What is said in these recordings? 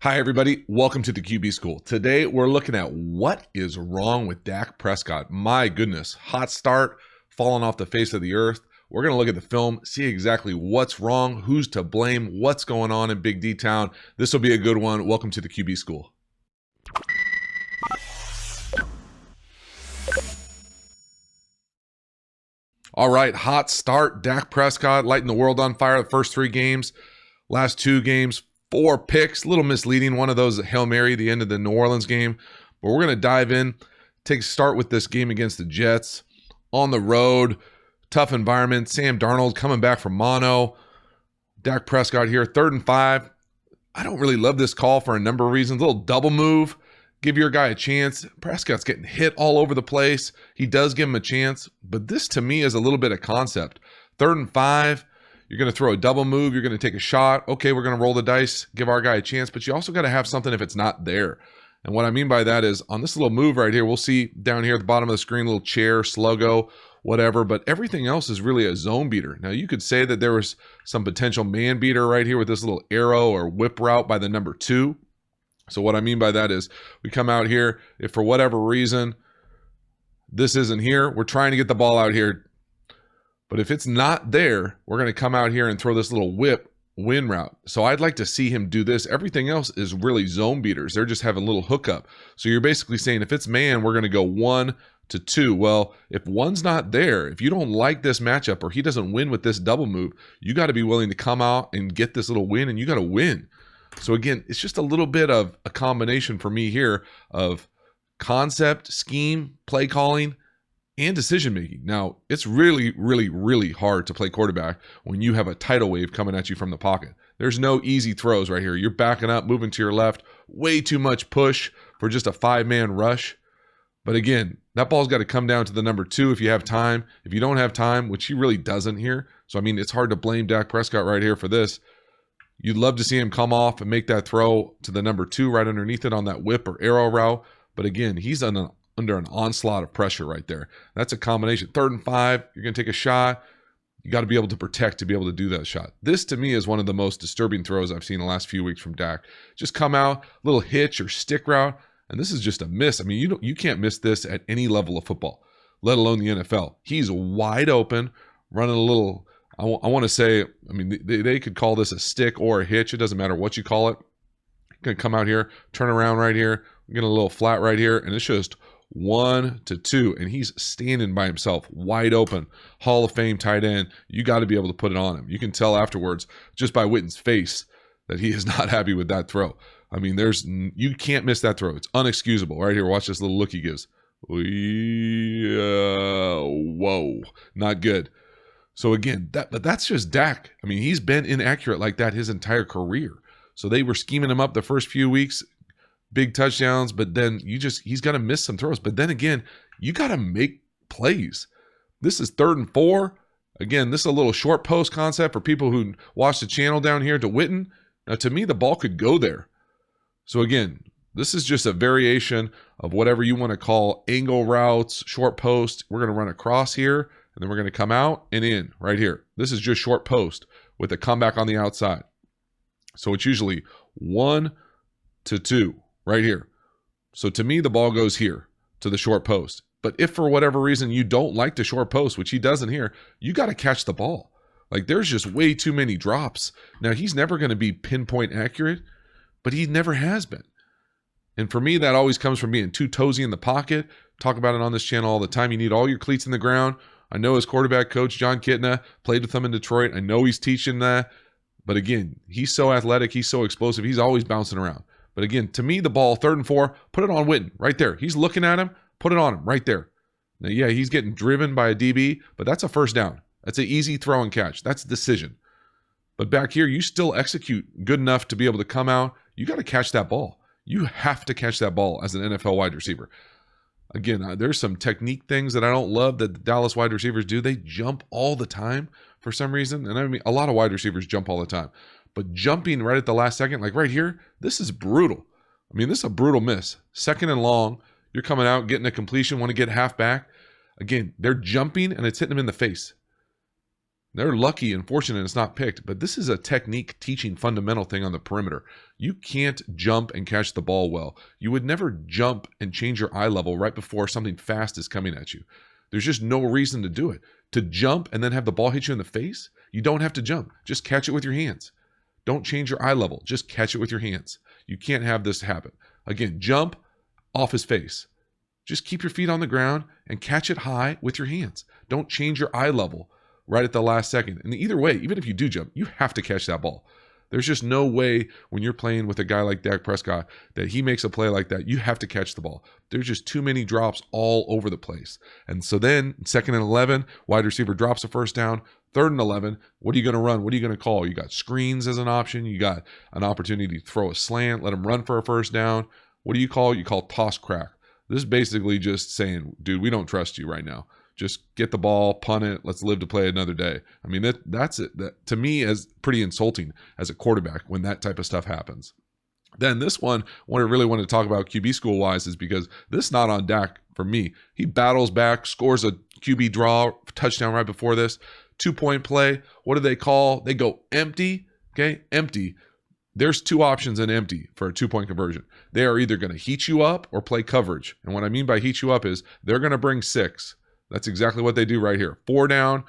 Hi, everybody. Welcome to the QB School. Today, we're looking at what is wrong with Dak Prescott. My goodness, hot start, falling off the face of the earth. We're going to look at the film, see exactly what's wrong, who's to blame, what's going on in Big D Town. This will be a good one. Welcome to the QB School. All right, hot start. Dak Prescott lighting the world on fire the first 3 games. Last 2 games, 4 picks, a little misleading. One of those Hail Mary, the end of the New Orleans game. But we're going to dive in, take a start with this game against the Jets. On the road, tough environment. Sam Darnold coming back from mono. Dak Prescott here, 3rd and 5. I don't really love this call for a number of reasons. A little double move. Give your guy a chance. Prescott's getting hit all over the place. He does give him a chance. But this, to me, is a little bit of concept. 3rd and 5. You're going to throw a double move. You're going to take a shot. Okay, we're going to roll the dice, give our guy a chance. But you also got to have something if it's not there. And what I mean by that is on this little move right here, we'll see down here at the bottom of the screen, little chair, sluggo, whatever. But everything else is really a zone beater. Now, you could say that there was some potential man beater right here with this little arrow or whip route by the number 2. So what I mean by that is we come out here, if for whatever reason this isn't here, we're trying to get the ball out here. But if it's not there, we're going to come out here and throw this little whip win route. So I'd like to see him do this. Everything else is really zone beaters. They're just having a little hookup. So you're basically saying if it's man, we're going to go 1 to 2. Well, if 1's not there, if you don't like this matchup or he doesn't win with this double move, you got to be willing to come out and get this little win, and you got to win. So again, it's just a little bit of a combination for me here of concept, scheme, play calling, and decision making. Now, it's really, really, really hard to play quarterback when you have a tidal wave coming at you from the pocket. There's no easy throws right here. You're backing up, moving to your left, way too much push for just a 5-man rush. But again, that ball's got to come down to the number 2 if you have time. If you don't have time, which he really doesn't here. So, I mean, it's hard to blame Dak Prescott right here for this. You'd love to see him come off and make that throw to the number 2 right underneath it on that whip or arrow route. But again, he's under an onslaught of pressure right there. That's a combination. 3rd and 5, you're going to take a shot. You got to be able to protect to be able to do that shot. This, to me, is one of the most disturbing throws I've seen in the last few weeks from Dak. Just come out, little hitch or stick route, and this is just a miss. I mean, you can't miss this at any level of football, let alone the NFL. He's wide open, running a little, I want to say, I mean, they could call this a stick or a hitch. It doesn't matter what you call it. You're going to come out here, turn around right here, get a little flat right here, and it's just 1 to 2, and he's standing by himself, wide open, Hall of Fame tight end. You got to be able to put it on him. You can tell afterwards, just by Witten's face, that he is not happy with that throw. I mean, you can't miss that throw. It's unexcusable. Right here, watch this little look he gives. Whoa, not good. So again, but that's just Dak. I mean, he's been inaccurate like that his entire career. So they were scheming him up the first few weeks, big touchdowns, but then he's got to miss some throws. But then again, you got to make plays. This is 3rd and 4. Again, this is a little short post concept for people who watch the channel down here to Witten. Now, to me, the ball could go there. So again, this is just a variation of whatever you want to call angle routes, short post. We're going to run across here, and then we're going to come out and in right here. This is just short post with a comeback on the outside. So it's usually 1 to 2 right here. So to me, the ball goes here to the short post. But if for whatever reason you don't like the short post, which he doesn't here, you got to catch the ball. Like, there's just way too many drops. Now, he's never going to be pinpoint accurate, but he never has been. And for me, that always comes from being too toesy in the pocket. Talk about it on this channel all the time. You need all your cleats in the ground. I know his quarterback coach, John Kitna, played with him in Detroit. I know he's teaching that. But again, he's so athletic. He's so explosive. He's always bouncing around. But again, to me, the ball, 3rd and 4, put it on Witten right there. He's looking at him. Put it on him right there. Now, yeah, he's getting driven by a DB, but that's a first down. That's an easy throw and catch. That's a decision. But back here, you still execute good enough to be able to come out. You got to catch that ball. You have to catch that ball as an NFL wide receiver. Again, there's some technique things that I don't love that the Dallas wide receivers do. They jump all the time for some reason. And I mean, a lot of wide receivers jump all the time. But jumping right at the last second, like right here, this is brutal. I mean, this is a brutal miss. 2nd and long, you're coming out, getting a completion, want to get half back. Again, they're jumping, and it's hitting them in the face. They're lucky and fortunate it's not picked, but this is a technique teaching fundamental thing on the perimeter. You can't jump and catch the ball well. You would never jump and change your eye level right before something fast is coming at you. There's just no reason to do it. To jump and then have the ball hit you in the face, you don't have to jump. Just catch it with your hands. Don't change your eye level. Just catch it with your hands. You can't have this happen. Again, jump off his face. Just keep your feet on the ground and catch it high with your hands. Don't change your eye level right at the last second. And either way, even if you do jump, you have to catch that ball. There's just no way when you're playing with a guy like Dak Prescott that he makes a play like that. You have to catch the ball. There's just too many drops all over the place. And so then 2nd and 11, wide receiver drops a first down. 3rd and 11, what are you going to run? What are you going to call? You got screens as an option. You got an opportunity to throw a slant, let him run for a first down. What do you call? You call toss crack. This is basically just saying, dude, we don't trust you right now. Just get the ball, punt it. Let's live to play another day. I mean, that's it. That, to me, is pretty insulting as a quarterback when that type of stuff happens. Then this one, what I really want to talk about QB school-wise is because this is not on Dak for me. He battles back, scores a QB draw, touchdown right before this. 2-point play. What do they call? They go empty. Okay, empty. There's 2 options in empty for a 2-point conversion. They are either going to heat you up or play coverage. And what I mean by heat you up is they're going to bring 6. That's exactly what they do right here. 4 down,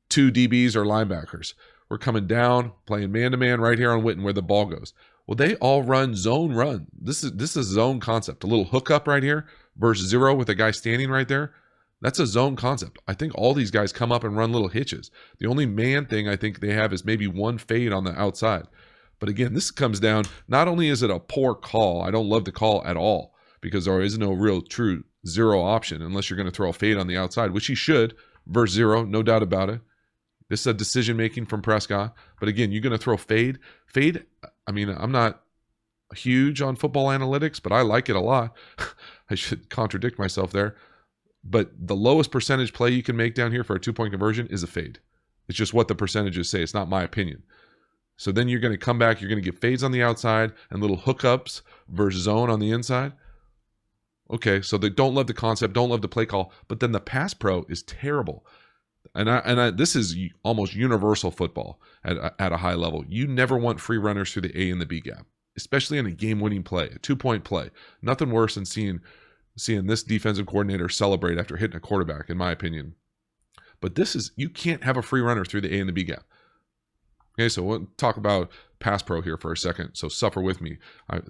2 DBs or linebackers. We're coming down, playing man-to-man right here on Witten where the ball goes. Well, they all run zone run. This is zone concept. A little hookup right here versus 0 with a guy standing right there. That's a zone concept. I think all these guys come up and run little hitches. The only man thing I think they have is maybe 1 fade on the outside. But again, this comes down, not only is it a poor call, I don't love the call at all because there is no real true 0 option unless you're going to throw a fade on the outside, which he should, versus 0, no doubt about it. This is a decision-making from Prescott. But again, you're going to throw fade. Fade, I mean, I'm not huge on football analytics, but I like it a lot. I should contradict myself there. But the lowest percentage play you can make down here for a 2-point conversion is a fade. It's just what the percentages say. It's not my opinion. So then you're going to come back. You're going to get fades on the outside and little hookups versus zone on the inside. Okay, so they don't love the concept, don't love the play call, but then the pass pro is terrible. And this is almost universal football at a high level. You never want free runners through the A and the B gap, especially in a game-winning play, a 2-point play. Nothing worse than seeing this defensive coordinator celebrate after hitting a quarterback, in my opinion. But you can't have a free runner through the A and the B gap. Okay, so we'll talk about pass pro here for a second. So suffer with me.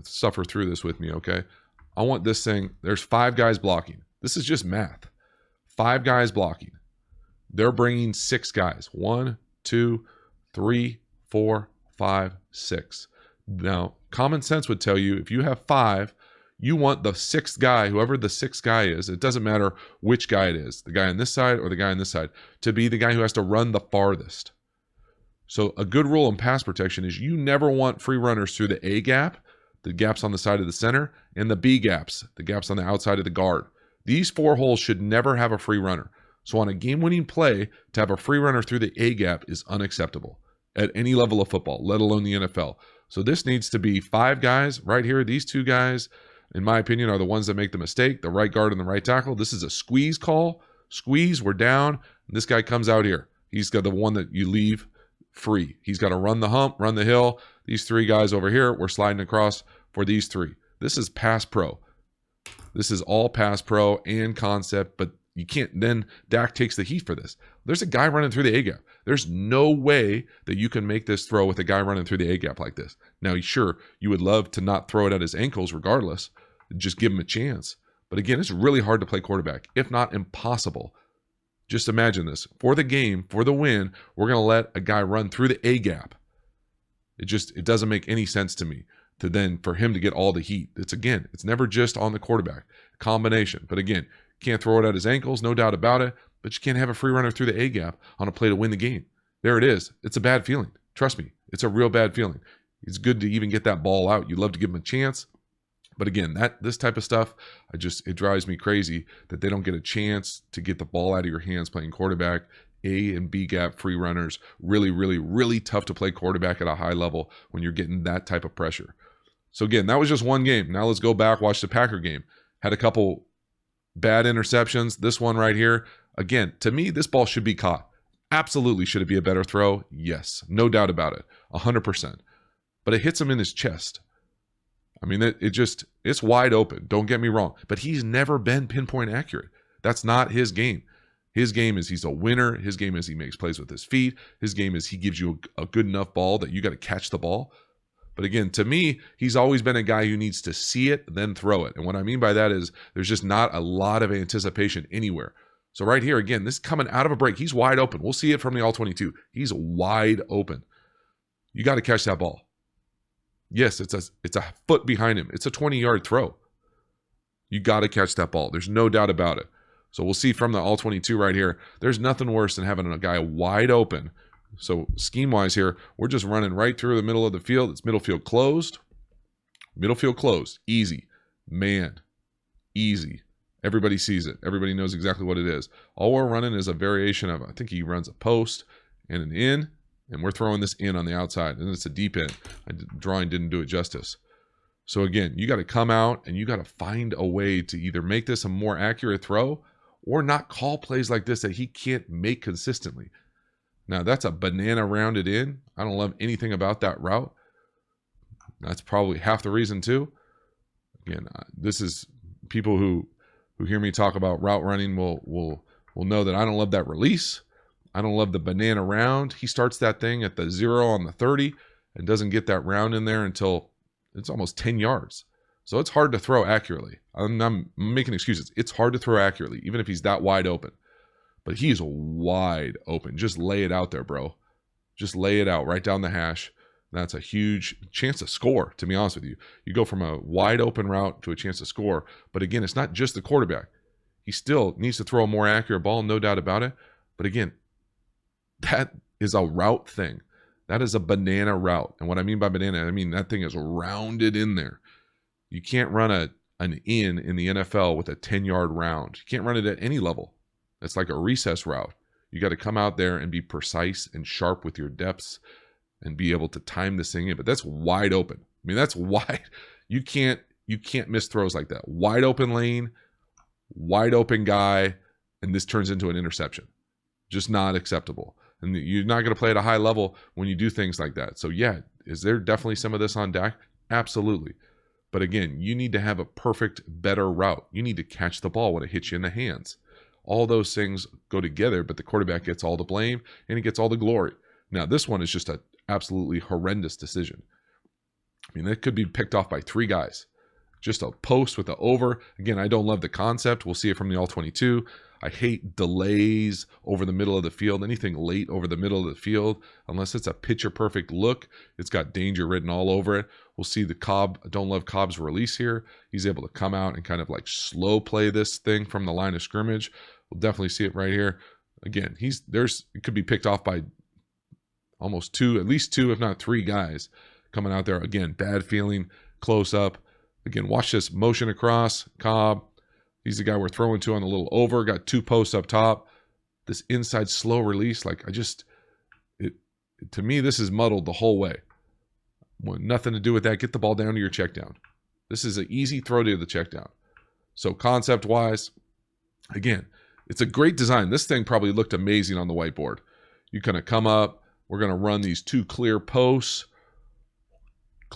Suffer through this with me, okay? I want this thing. There's 5 guys blocking. This is just math. 5 guys blocking. They're bringing 6 guys. 1, 2, 3, 4, 5, 6. Now, common sense would tell you if you have 5, you want the 6th guy, whoever the 6th guy is, it doesn't matter which guy it is, the guy on this side or the guy on this side, to be the guy who has to run the farthest. So a good rule in pass protection is you never want free runners through the A gap, the gaps on the side of the center, and the B gaps, the gaps on the outside of the guard. These 4 holes should never have a free runner. So on a game-winning play, to have a free runner through the A gap is unacceptable at any level of football, let alone the NFL. So this needs to be 5 guys right here. These 2 guys, in my opinion, are the ones that make the mistake, the right guard and the right tackle. This is a squeeze call. Squeeze, we're down. And this guy comes out here. He's got the one that you leave free. He's got to run the hump, run the hill. These 3 guys over here, we're sliding across for these 3. This is pass pro. This is all pass pro and concept, but you can't, then Dak takes the heat for this. There's a guy running through the A gap. There's no way that you can make this throw with a guy running through the A gap like this. Now, sure, you would love to not throw it at his ankles regardless, just give him a chance. But again, it's really hard to play quarterback, if not impossible. Just imagine this. For the game, for the win, we're going to let a guy run through the A gap. It doesn't make any sense to me for him to get all the heat. It's never just on the quarterback. Combination. But again, can't throw it at his ankles, no doubt about it, but you can't have a free runner through the A gap on a play to win the game. There it is. It's a bad feeling. Trust me. It's a real bad feeling. It's good to even get that ball out. You'd love to give him a chance. But again, this type of stuff, it drives me crazy that they don't get a chance to get the ball out of your hands playing quarterback. A and B gap free runners, really, really, really tough to play quarterback at a high level when you're getting that type of pressure. So again, that was just one game. Now let's go back, watch the Packer game. Had a couple bad interceptions. This one right here, again, to me, this ball should be caught. Absolutely. Should it be a better throw? Yes. No doubt about it. 100%. But it hits him in his chest. I mean, it's wide open. Don't get me wrong. But he's never been pinpoint accurate. That's not his game. His game is he's a winner. His game is he makes plays with his feet. His game is he gives you a good enough ball that you got to catch the ball. But again, to me, he's always been a guy who needs to see it, then throw it. And what I mean by that is there's just not a lot of anticipation anywhere. So right here, again, this is coming out of a break. He's wide open. We'll see it from the all-22. He's wide open. You got to catch that ball. Yes, it's a foot behind him. It's a 20-yard throw. You got to catch that ball. There's no doubt about it. So we'll see from the all-22 right here. There's nothing worse than having a guy wide open. So scheme-wise here, we're just running right through the middle of the field. It's middle field closed. Middle field closed. Easy. Man. Easy. Everybody sees it. Everybody knows exactly what it is. All we're running is a variation of, I think he runs a post and an in, and we're throwing this in on the outside, and it's a deep in. Drawing didn't do it justice. So again, you got to come out and you got to find a way to either make this a more accurate throw or not call plays like this that he can't make consistently. Now, that's a banana rounded in. I don't love anything about that route. That's probably half the reason too. Again, this is people who hear me talk about route running will know that I don't love that release. I don't love the banana round. He starts that thing at the 0 on the 30 and doesn't get that round in there until it's almost 10 yards. So it's hard to throw accurately. I'm making excuses. It's hard to throw accurately, even if he's that wide open. But he's wide open. Just lay it out there, bro. Just lay it out right down the hash. That's a huge chance to score, to be honest with you. You go from a wide open route to a chance to score. But again, it's not just the quarterback. He still needs to throw a more accurate ball, no doubt about it. But again, that is a route thing. That is a banana route. And what I mean by banana, I mean that thing is rounded in there. You can't run an in the NFL with a 10-yard round. You can't run it at any level. It's like a recess route. You got to come out there and be precise and sharp with your depths and be able to time this thing in. But that's wide open. I mean, that's wide. You can't miss throws like that. Wide open lane, wide open guy, and this turns into an interception. Just not acceptable. And you're not going to play at a high level when you do things like that. So yeah, is there definitely some of this on Dak? Absolutely. But again, you need to have a perfect, better route. You need to catch the ball when it hits you in the hands. All those things go together, but the quarterback gets all the blame and he gets all the glory. Now, this one is just an absolutely horrendous decision. I mean, it could be picked off by 3 guys. Just a post with the over. Again, I don't love the concept. We'll see it from the all-22. I hate delays over the middle of the field. Anything late over the middle of the field, unless it's a picture-perfect look, it's got danger written all over it. We'll see the Cobb. I don't love Cobb's release here. He's able to come out and kind of like slow play this thing from the line of scrimmage. We'll definitely see it right here. Again, it could be picked off by almost 2, at least 2, if not 3 guys coming out there. Again, bad feeling, close up. Again, watch this motion across. Cobb. He's the guy we're throwing to on the little over. Got 2 posts up top. This inside slow release, to me, this is muddled the whole way. Nothing to do with that. Get the ball down to your check down. This is an easy throw to the check down. So concept-wise, again, it's a great design. This thing probably looked amazing on the whiteboard. You kind of come up. We're going to run these 2 clear posts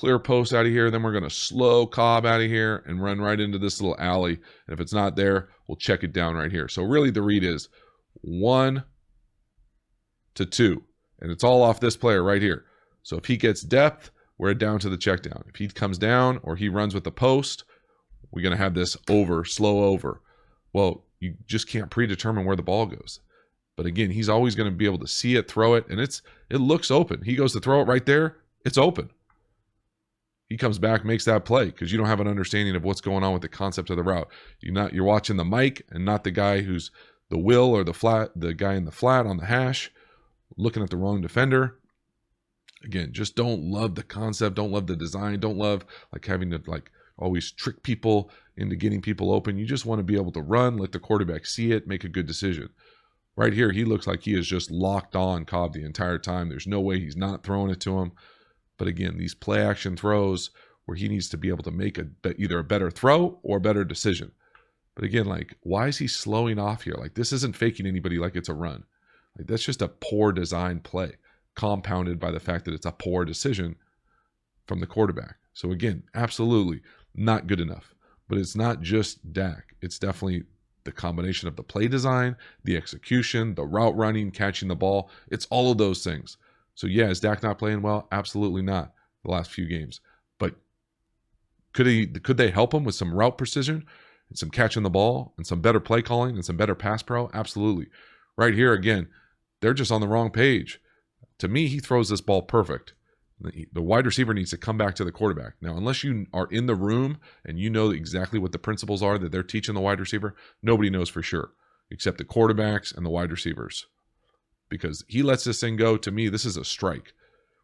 out of here. Then we're going to slow Cobb out of here and run right into this little alley. And if it's not there, we'll check it down right here. So really the read is 1 to 2. And it's all off this player right here. So if he gets depth, we're down to the check down. If he comes down or he runs with the post, we're going to have this over, slow over. Well, you just can't predetermine where the ball goes. But again, he's always going to be able to see it, throw it, and it looks open. He goes to throw it right there. It's open. He comes back, makes that play because you don't have an understanding of what's going on with the concept of the route. You're watching the mic and not the guy who's the will or the guy in the flat on the hash, looking at the wrong defender. Again, just don't love the concept, don't love the design, don't love having to always trick people into getting people open. You just want to be able to run, let the quarterback see it, make a good decision. Right here, he looks like he is just locked on Cobb the entire time. There's no way he's not throwing it to him. But again, these play action throws where he needs to be able to make either a better throw or a better decision. But again, why is he slowing off here? This isn't faking anybody like it's a run. Like, that's just a poor design play, compounded by the fact that it's a poor decision from the quarterback. So again, absolutely not good enough. But it's not just Dak. It's definitely the combination of the play design, the execution, the route running, catching the ball. It's all of those things. So yeah, is Dak not playing well? Absolutely not the last few games. But could they help him with some route precision and some catching the ball and some better play calling and some better pass pro? Absolutely. Right here, again, they're just on the wrong page. To me, he throws this ball perfect. The wide receiver needs to come back to the quarterback. Now, unless you are in the room and you know exactly what the principles are that they're teaching the wide receiver, nobody knows for sure except the quarterbacks and the wide receivers. Because he lets this thing go, to me, this is a strike.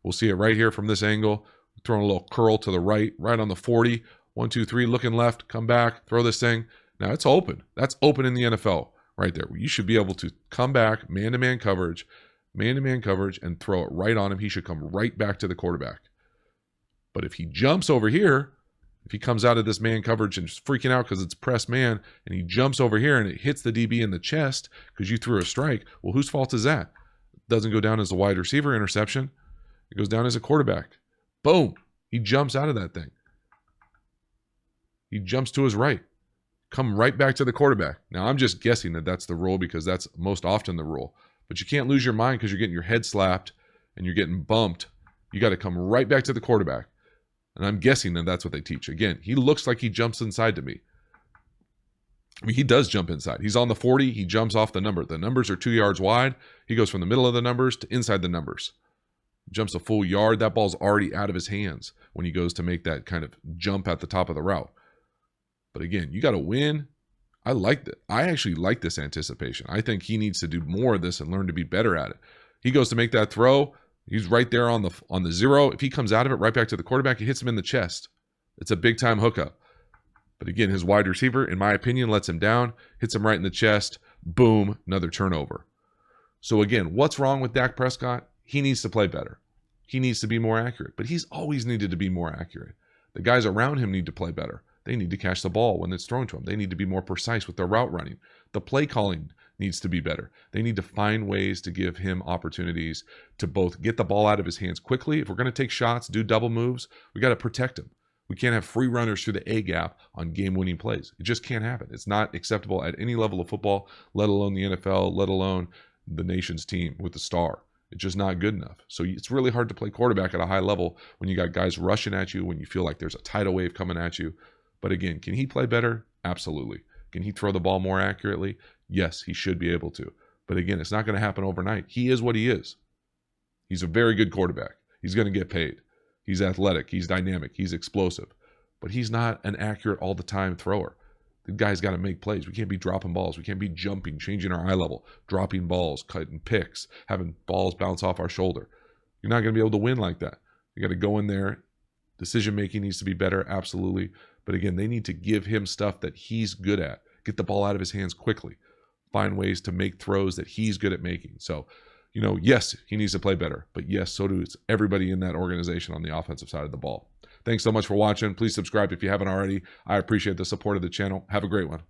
We'll see it right here from this angle. Throwing a little curl to the right on the 40. 1, 2, 3, looking left, come back, throw this thing. Now, it's open. That's open in the NFL right there. You should be able to come back, man-to-man coverage, and throw it right on him. He should come right back to the quarterback. But if he jumps over here, if he comes out of this man coverage and just freaking out because it's press man, and he jumps over here and it hits the DB in the chest because you threw a strike, well, whose fault is that? It doesn't go down as a wide receiver interception. It goes down as a quarterback. Boom. He jumps out of that thing. He jumps to his right. Come right back to the quarterback. Now, I'm just guessing that that's the rule because that's most often the rule. But you can't lose your mind because you're getting your head slapped and you're getting bumped. You got to come right back to the quarterback. And I'm guessing that that's what they teach. Again, he looks like he jumps inside to me. I mean, he does jump inside. He's on the 40. He jumps off the number. The numbers are 2 yards wide. He goes from the middle of the numbers to inside the numbers. Jumps a full yard. That ball's already out of his hands when he goes to make that kind of jump at the top of the route. But again, you got to win. I like that. I actually like this anticipation. I think he needs to do more of this and learn to be better at it. He goes to make that throw. He's right there on the 0. If he comes out of it right back to the quarterback, he hits him in the chest. It's a big time hookup. But again, his wide receiver, in my opinion, lets him down, hits him right in the chest. Boom, another turnover. So again, what's wrong with Dak Prescott? He needs to play better. He needs to be more accurate. But he's always needed to be more accurate. The guys around him need to play better. They need to catch the ball when it's thrown to them. They need to be more precise with their route running. The play calling needs to be better. They need to find ways to give him opportunities to both get the ball out of his hands quickly. If we're going to take shots, do double moves, we got to protect him. We can't have free runners through the A gap on game-winning plays. It just can't happen. It's not acceptable at any level of football, let alone the NFL, let alone the nation's team with the star. It's just not good enough. So it's really hard to play quarterback at a high level when you got guys rushing at you, when you feel like there's a tidal wave coming at you. But again, can he play better? Absolutely. Can he throw the ball more accurately? Yes, he should be able to. But again, it's not going to happen overnight. He is what he is. He's a very good quarterback. He's going to get paid. He's athletic. He's dynamic. He's explosive. But he's not an accurate all-the-time thrower. The guy's got to make plays. We can't be dropping balls. We can't be jumping, changing our eye level, dropping balls, cutting picks, having balls bounce off our shoulder. You're not going to be able to win like that. You got to go in there. Decision-making needs to be better, absolutely. But again, they need to give him stuff that he's good at. Get the ball out of his hands quickly. Find ways to make throws that he's good at making. So, yes, he needs to play better. But yes, so does everybody in that organization on the offensive side of the ball. Thanks so much for watching. Please subscribe if you haven't already. I appreciate the support of the channel. Have a great one.